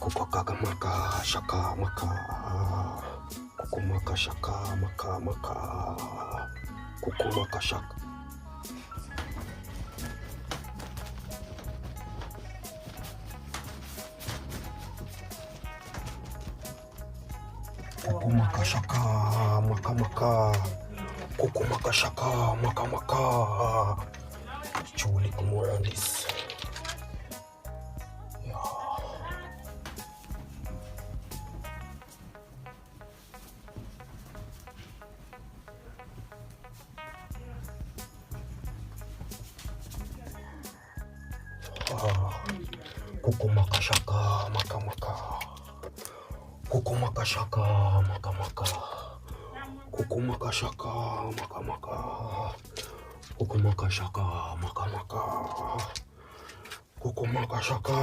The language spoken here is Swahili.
Kukwakaka maka shaka maka. Kukumaka shaka maka maka. Kukumaka shaka. Kukumaka shaka maka maka. Kukumaka shaka maka maka. Chuli kumurandis. Kukumaka shaka maka maka. Kukumaka shaka maka maka. Kukumaka shaka maka maka. Kukumaka shaka maka maka. Kukumaka shaka.